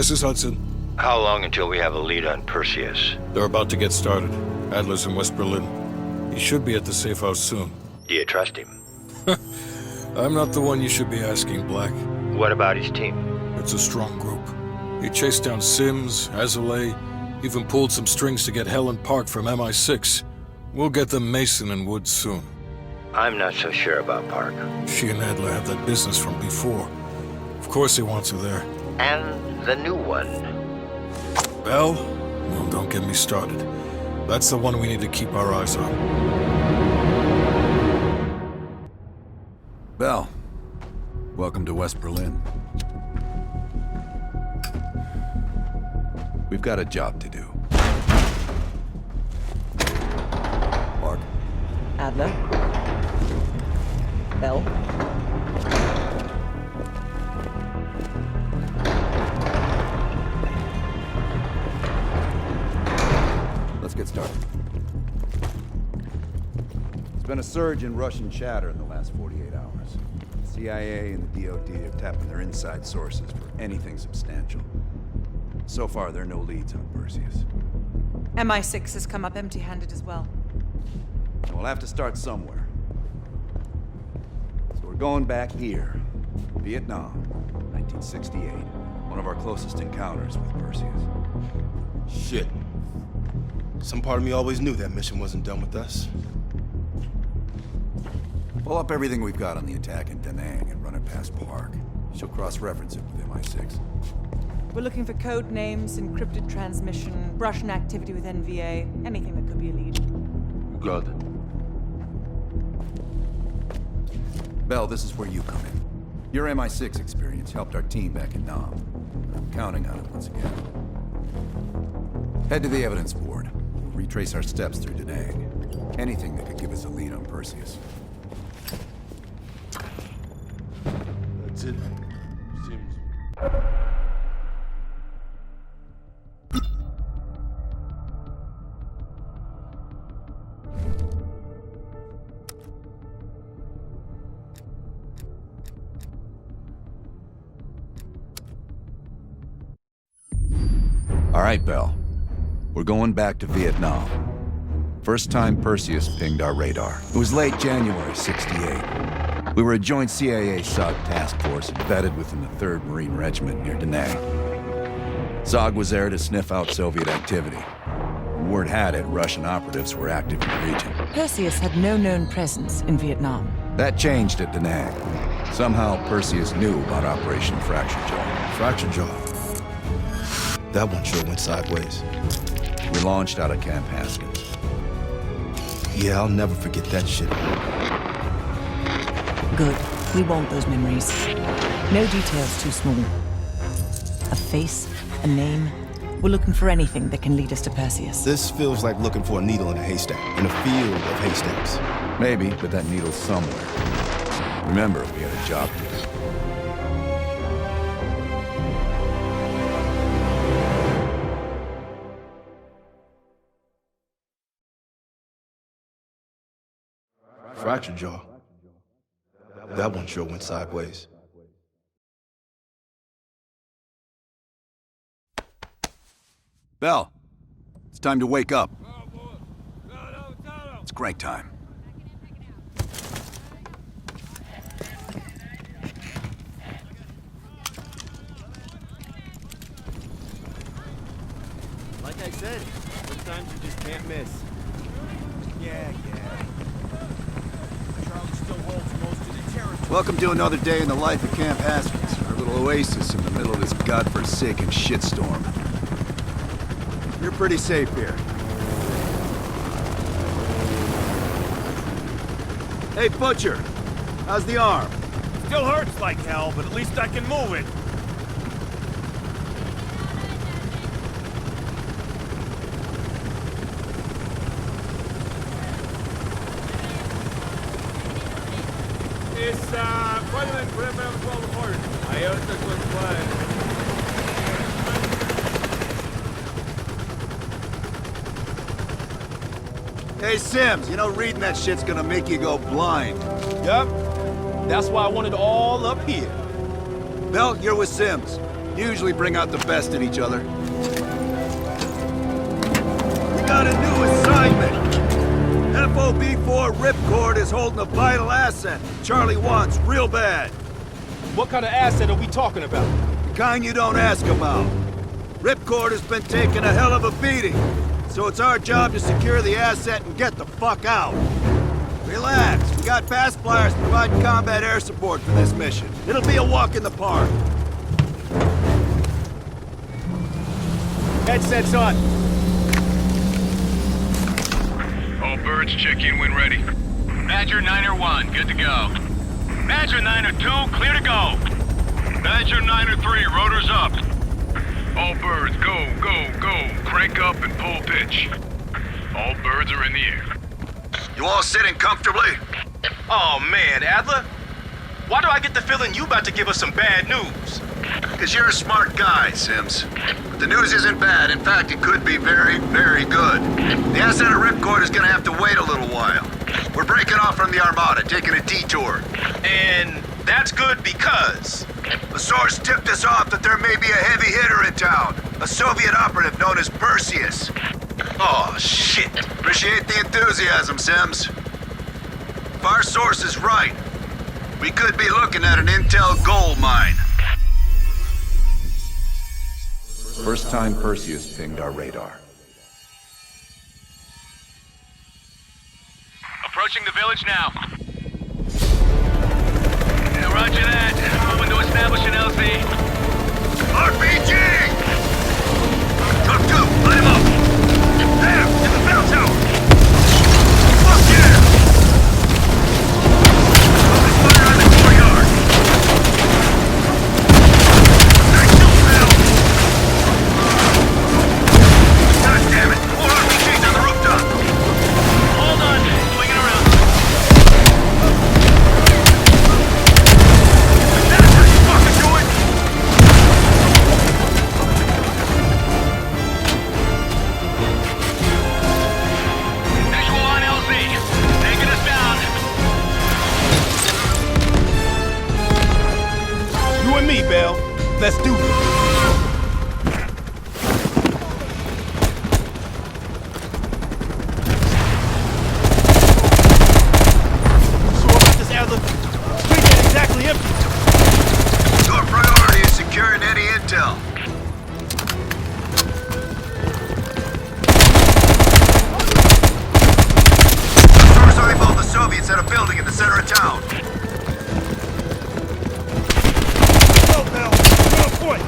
This is Hudson. How long until we have a lead on Perseus? They're about to get started. Adler's in West Berlin. He should be at the safe house soon. Do you trust him? I'm not the one you should be asking, Black. What about his team? It's a strong group. He chased down Sims, Azalea, even pulled some strings to get Helen Park from MI6. We'll get them Mason and Woods soon. I'm not so sure about Park. She and Adler have that business from before. Of course he wants her there. And the new one. Bell? Well, don't get me started. That's the one we need to keep our eyes on. Bell, welcome to West Berlin. We've got a job to do. Mark? Adler? Bell? Let's get started. There's been a surge in Russian chatter in the last 48 hours. The CIA and the DoD are tapping their inside sources for anything substantial. So far, there are no leads on Perseus. MI6 has come up empty-handed as well. We'll have to start somewhere. So we're going back here. Vietnam, 1968. One of our closest encounters with Perseus. Shit. Some part of me always knew that mission wasn't done with us. Pull up everything we've got on the attack in Da Nang and run it past Park. She'll cross-reference it with MI6. We're looking for code names, encrypted transmission, Russian activity with NVA, anything that could be a lead. Good. Bell, this is where you come in. Your MI6 experience helped our team back in Nam. I'm counting on it once again. Head to the evidence board. We'll retrace our steps through Da Nang. Anything that could give us a lead on Perseus. That's it. Seems... All right, Bell. We're going back to Vietnam. First time Perseus pinged our radar. It was late January, '68. We were a joint CIA-SOG task force embedded within the 3rd Marine Regiment near Da Nang. SOG was there to sniff out Soviet activity. Word had it Russian operatives were active in the region. Perseus had no known presence in Vietnam. That changed at Da Nang. Somehow Perseus knew about Operation Fracture Jaw. Fracture Jaw. That one sure went sideways. We launched out of Camp Haskins. Yeah, I'll never forget that shit. Good. We want those memories. No details too small. A face, a name. We're looking for anything that can lead us to Perseus. This feels like looking for a needle in a haystack, in a field of haystacks. Maybe, but that needle's somewhere. Remember, we had a job to do. Fracture Jaw. That one sure went sideways. Bell, it's time to wake up. It's crank time. Like I said, sometimes you just can't miss. Yeah. Charlie still holds most of the territory. Welcome to another day in the life of Camp Haskins, our little oasis in the middle of this godforsaken shitstorm. You're pretty safe here. Hey, Butcher, how's the arm? Still hurts like hell, but at least I can move it. Hey, Sims, you know reading that shit's gonna make you go blind. Yep. That's why I want it all up here. Bell, you're with Sims. Usually bring out the best in each other. We got a new assignment! FOB4 Ripcord is holding a vital asset Charlie wants real bad. What kind of asset are we talking about? The kind you don't ask about. Ripcord has been taking a hell of a beating, so it's our job to secure the asset and get the fuck out. Relax, we got fast flyers providing combat air support for this mission. It'll be a walk in the park. Headsets on. All birds, check in when ready. Badger 9-1, good to go. Badger 9-2, clear to go. Badger 9-3, rotors up. All birds, go, go, go. Crank up and pull pitch. All birds are in the air. You all sitting comfortably? Oh man, Adler? Why do I get the feeling you about to give us some bad news? Because you're a smart guy, Sims. But the news isn't bad. In fact, it could be very, very good. The asset at Ripcord is gonna have to wait a little while. We're breaking off from the Armada, taking a detour. And that's good because... A source tipped us off that there may be a heavy hitter in town. A Soviet operative known as Perseus. Oh, shit. Appreciate the enthusiasm, Sims. If our source is right, we could be looking at an intel gold mine. First time Perseus pinged our radar. Approaching the village now. Yeah, roger that. Moving to establish an LZ. RPG! Truck 2, light him up! There, in the bell tower! Fuck yeah! Open fire on the courtyard! Nice shoot, pal! God damn it! More RPGs on the rooftop! Hold on, swinging around. That's how you fucking do it! Visual on LZ. Taking us down. You and me, Bell. Let's do this. Sure about this, Adler? Street ain't exactly empty. Your priority is securing any intel. Source eyeballed the Soviets at a building in the center of town. Go, Bell. You're on point.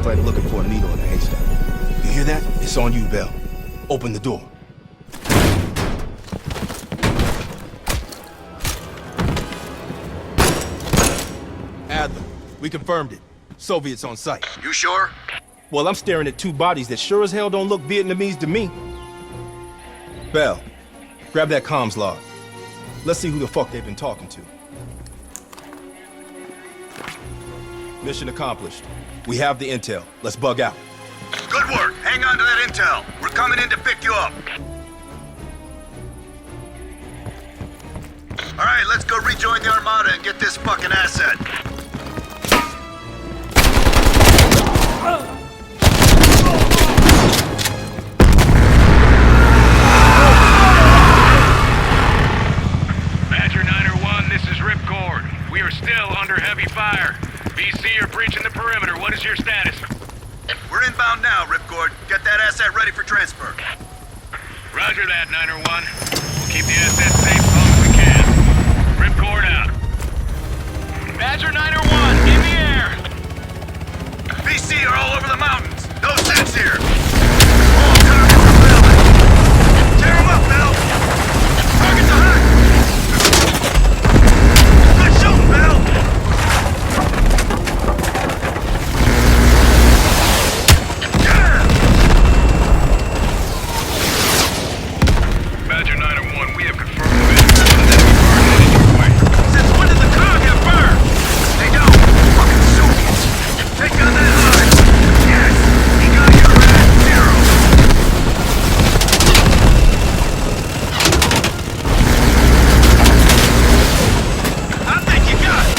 It's like looking for a needle in a haystack. You hear that? It's on you, Bell. Open the door. Adler, we confirmed it. Soviets on site. You sure? Well, I'm staring at two bodies that sure as hell don't look Vietnamese to me. Bell, grab that comms log. Let's see who the fuck they've been talking to. Mission accomplished. We have the intel. Let's bug out. Good work. Hang on to that intel. We're coming in to pick you up. All right, let's go rejoin the Armada and get this fucking asset. Badger 901, this is Ripcord. We are still under heavy fire. VC are breaching the perimeter. What is your status? We're inbound now, Ripcord. Get that asset ready for transfer. Roger that, 901. We'll keep the asset safe as long as we can. Ripcord out. Badger 901, in the air! VC are all over the mountains. No sense here. All targets are building. Tear them up, Bill. Targets are hot. Good shooting, Bill. Badger 901, we have confirmed the mission on the enemy car headed your way. Since when did the car get burned? They don't. Fucking Soviets. Take on that hard. Yes. He got your ass zero. I think you got it.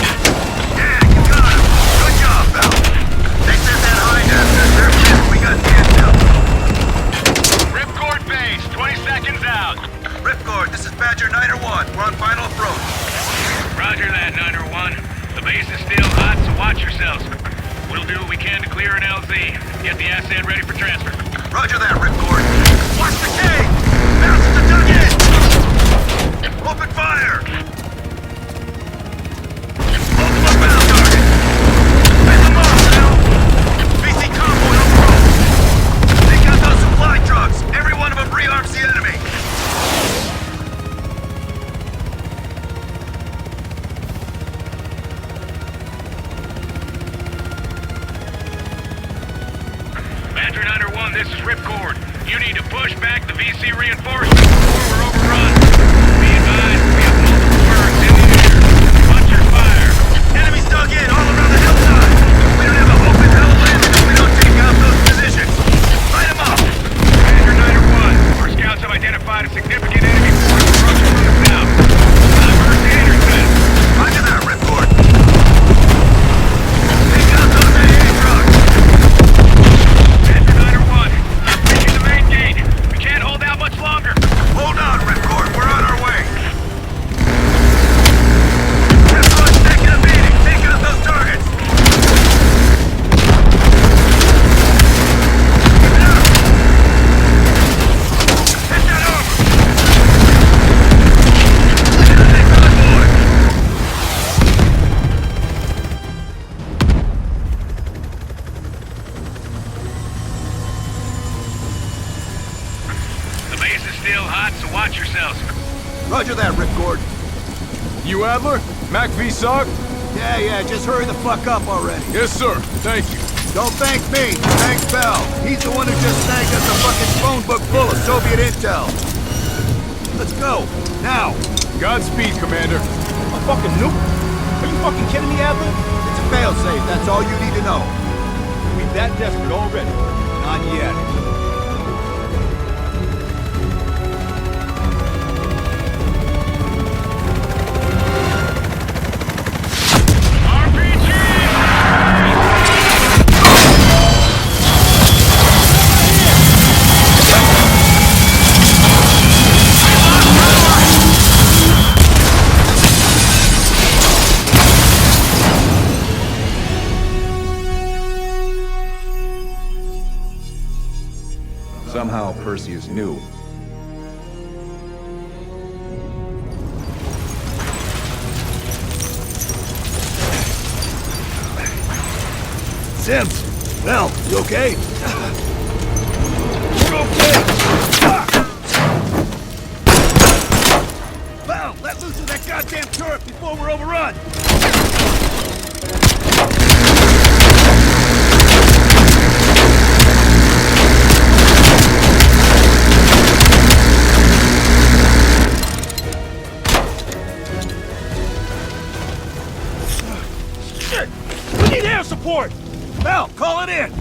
Yeah, you got him. Good job, Bell. They sent that hind after their men. We got the intel. Ripcord base, 20 seconds out. Ripcord, this is Badger 901. We're on final approach. Roger that, 901. The base is still hot, so watch yourselves. We'll do what we can to clear an LZ. Get the asset ready for transfer. Roger that, Ripcord. Watch the cave! Bounces are dug in! Open fire! Multiple bound target! Pick them off now! BC convoy approach! Take out those supply trucks! Every one of them rearms the enemy! Badger 901, this is Ripcord. You need to push back the VC reinforcements before we're overrun. Be advised, we have multiple birds in the air. Watch your fire. Enemies dug in all around the hillside! We don't have a hope in hell landing if we don't take out those positions! Light them up! Badger 901, our scouts have identified a significant enemy force approaching from the south. I've heard Anderson. Roger that, Ripcord! Take out those AA trucks! Badger 901, I'm reaching the main gate. We can't hold out much longer. Hold on, Ripcord, we're on our way! Ripcord's taking a beating! Take out those targets! Keep it up! Hit that over! Enemy convoy! The base is still hot, so watch yourselves. Roger that, Ripcord. You Adler? Mac V SOG? Yeah, just hurry the fuck up already. Yes, sir. Thank you. Don't thank me, thank Bell. He's the one who just snagged us a fucking phone book full of Soviet intel. Let's go, now. Godspeed, Commander. A fucking nuke? Are you fucking kidding me, Adler? It's a failsafe, that's all you need to know. We that desperate already. Not yet. Somehow Perseus knew. Sims, Mel, you okay? We're okay! Val, let loose of that goddamn turret before we're overrun! Shit! We need air support! Val, call it in!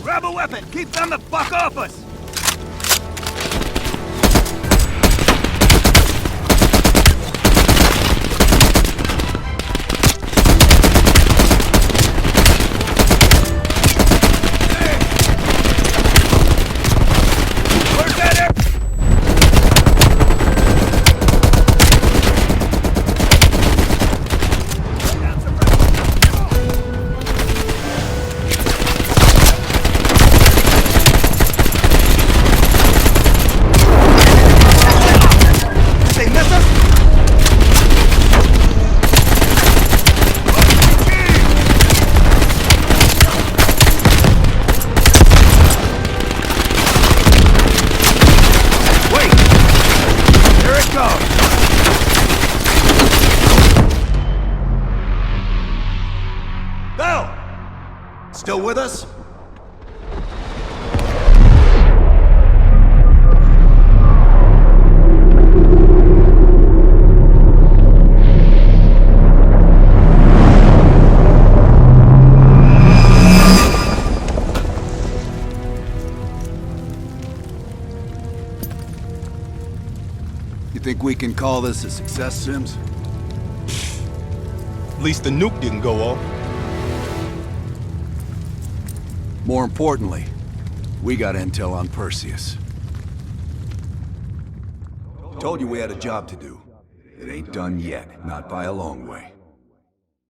Grab a weapon! Keep them the fuck off us! Where's that air? They miss us? Wait! Here it goes! Bell! Still with us? You think we can call this a success, Sims? At least the nuke didn't go off. More importantly, we got intel on Perseus. Told you we had a job to do. It ain't done yet, not by a long way.